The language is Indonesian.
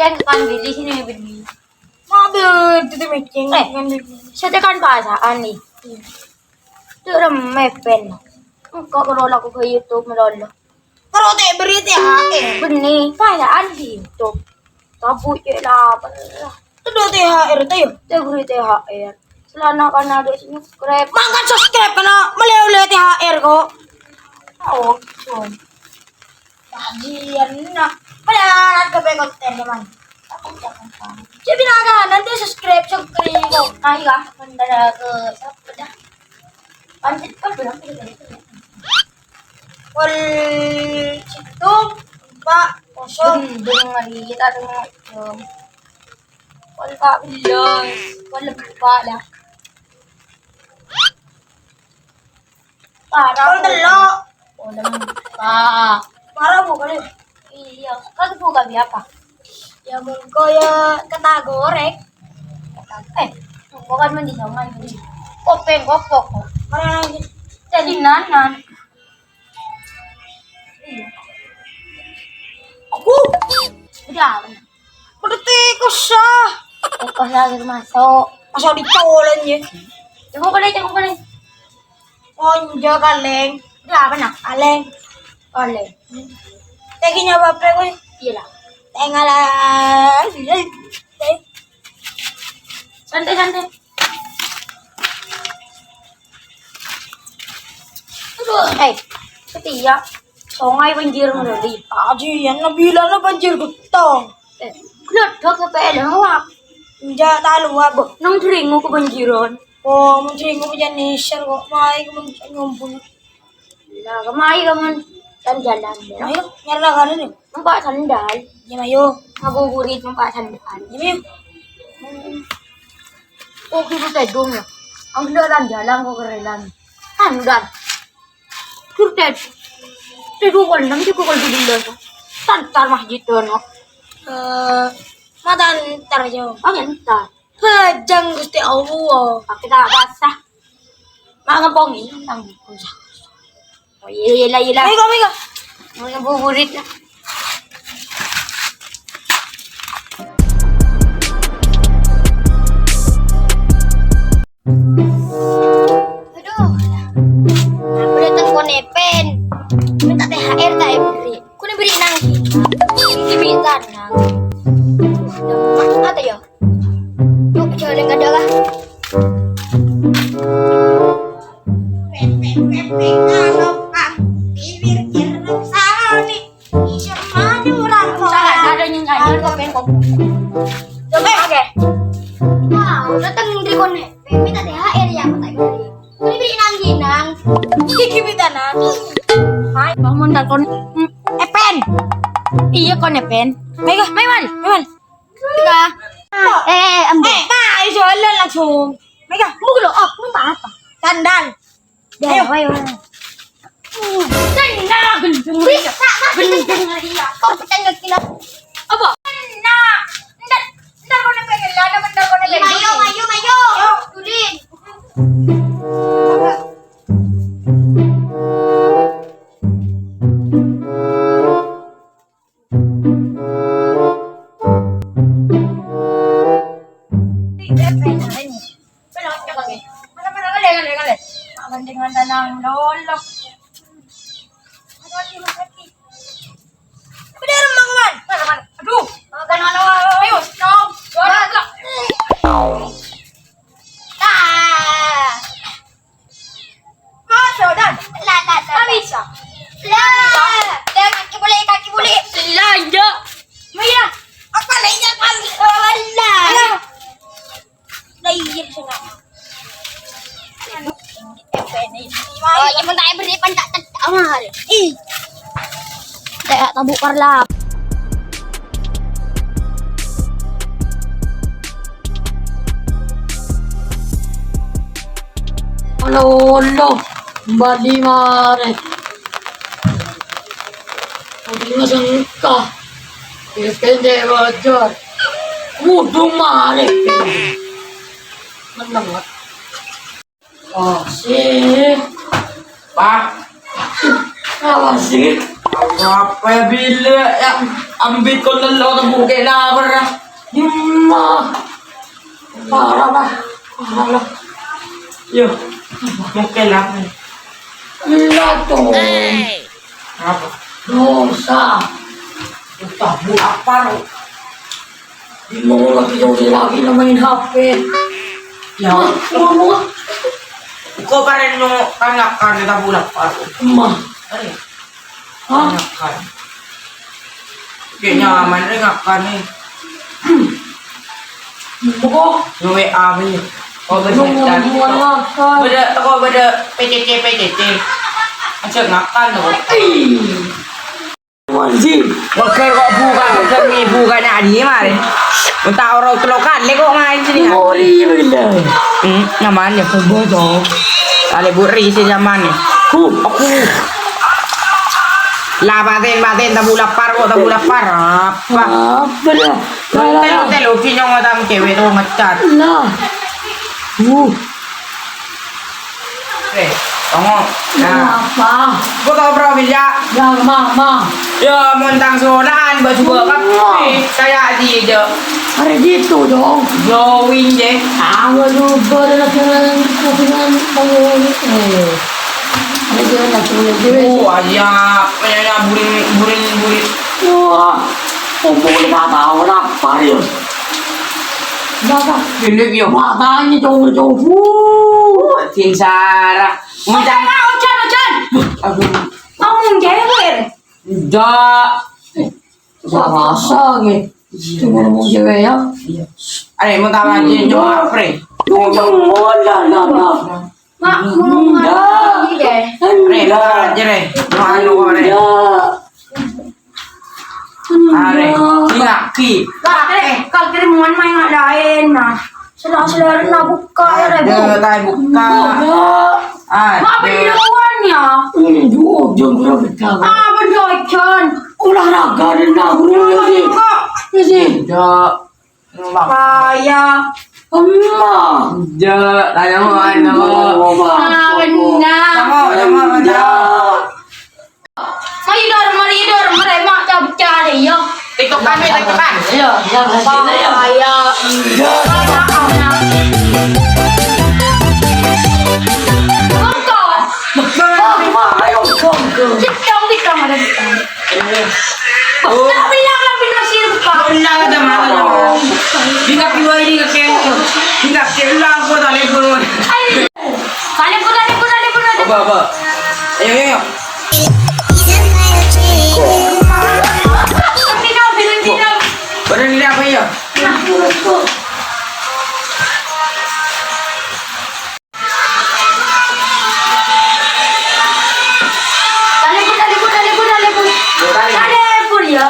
meceng kan bili sini beli. Mabel itu meceng Eh. kan. Saya kan perasaan nih. Itu mepen. Kok merolah ko ke YouTube merolah. Kalau teh beri teh Benih perasaan di YouTube. Tabu je lah. itu do THR teh yo. Itu beri THR. Selana kan ada sini subscribe. Mangkan subscribe karena melewat THR kok. Oh, so. Kajian nak. Padahal ke konten teman. Jadi naga nanti subscribe kok. Nah, iya, mandara ke siapa dah? Panjat kan bilang gitu. Wal situ Pak kosong. Dengan kita dengan wal ka bilang, wal lupa lah. Kalau telo Wala lupa. marah mo kali. Iya, kan bukan apa? Ya mungko ya ketagorek. Bukan man di sama ini. Kopeng kopok. Mana lagi? Jadi nanan. Aku Udah. udah tikus sah. Ekos lagi masuk. Masa ditolen ya. Tunggu kali. Onjo kaleng. Udah apa nak? Kaleng. Oleh. Teginya bapak gue. Iya lah. Tengalan. Santai. Aduh, setia. Songai banjir menurut. Ajian nabila na banjir gutong. Keledok sampai ada wak. Ja talu wabo. Nang dringo kebanjiran. Oh, mungkin gue punya nisar kok. Mai gue ngumpul. Lah, kemai kamu dan jalan ya. Ayo, nyarla kan ini. Nampak sandal. Ya mayo. Ngabuburit nampak sandal. Ya mayo. Oh, kita tedong ya. Ang kendaraan jalan kok kerelan. Sandal. Kita tedong kandang di kukul dulu. Tantar masjid dono. Mata ntar jauh. Oh, entar. Hajang Gusti Allah. Kita basah. Mga pongin nang kusa. Oh, iya. Mega. Mga buburit na. Aduh. Aku datang ko nepen. Minta THR tayo beri. Kung beri nang kita nang. Apa ya? Yuk, jangan enggak ada lah. Ada nyanyi komen kok. Coba oke. Wow, datang di kone. Minta THR ya, kata beri. Kuni beri nang ginang. Kiki minta na. Hai, bangun dan kon pen. Iya kon pen. Mega, Maiwan. Mega. Ambil. Iso ala langsung. Mega, Muglo, oh, apa? tandang. Ayo. Nah, gendeng. Gendeng dia. Kok percaya kila? Apa? Nah, ndak kau nak pengen lah, ndak kau nak pengen. Mayo. Dulin. Bandingan tanang lolo. Udah remang man. Mana? Aduh, ayo, stop. Masuk dan. Bisa. Kaki boleh. Lanjut. Maya. Apa lagi kan? Allah. Layir sana. Oh, yang mentah beri pandak mahal. Tak tabuk parlap. Lolo, badi mare. Badi masangka. Depende wajar. Kudu mare. Menang. Oh, sih. Pak. Apa sih? Apa ya bila ya ambil kau lelo tu bukan lah berah. Yumma. Parah lah. Parah lah. Yo, mungkin lah. Lah tuh. Apa? Dosa. Utah bu apa? Di mau lagi na main HP. Ya, Mama. kau paren no kanakan kita bulat paru. Ma. Ari, Hah? kanakan. Kayaknya aman rin ngakan ni. Boko. Yung WA mo yun. O ba Nung siya? ka. Ako ba PCC. Ang siya ngakan no? Manji. Huwag kayo buka. Huwag kayo may buka na adi mare. Kung tao raw tulokan, lego main sini nga. Mori bila. Naman ya. Bodo. Tali buri si zaman ni. Aku. Batin, tabula par ko, tabula par. Apa? Apa dah? Telo, pinyong madam cewek tu ngecat. Lah. Eh, tunggu. Nah, Apa? gua tau berapa ya? Yang mama. Ya, montang solan, baju kafe, kayak di je. Ada gitu dong. Glowing je. Awal lu berlakuan dengan bangun. Ada jalan lagi. Oh, aja, punya burin. Wah, boleh tak tahu apa ya? Dah. Bilik yo. Matanya jauh. Tin Sarah. Montang. Ocan. Aduh. Ngomong cewek. Ja. Rasa ke? Cuma ngomong cewek ya. Ada mau tahu aja nyoba pre. Jangan lah. Mak, ngomong lagi deh. Pre, lo aja re. Mau anu kau re. Are, ingat ki. Kalau kiriman main ngadain nah. Selera nak buka ya deh. Ada tay buka. Ah, Mak berduanya. Ini dua jam berapa? Ah berdocan. Olahraga dan nabung ya sih. Ja. Kaya. Emak. Ja, tanya mau anu. Ah benar. Sama. Maridor, mak cabut ya. TikTok kan. Ya, hasilnya ya. Kaya. Ayo kongkong. Ditong ada ditong. Oh, Lapin masih buka. ulang ada mana? Hingga piwa ini ke. Hingga kelang ko tali pun. Kali pun. Apa? Ayo. Pinang. Barang ini apa ya? Telepon ya.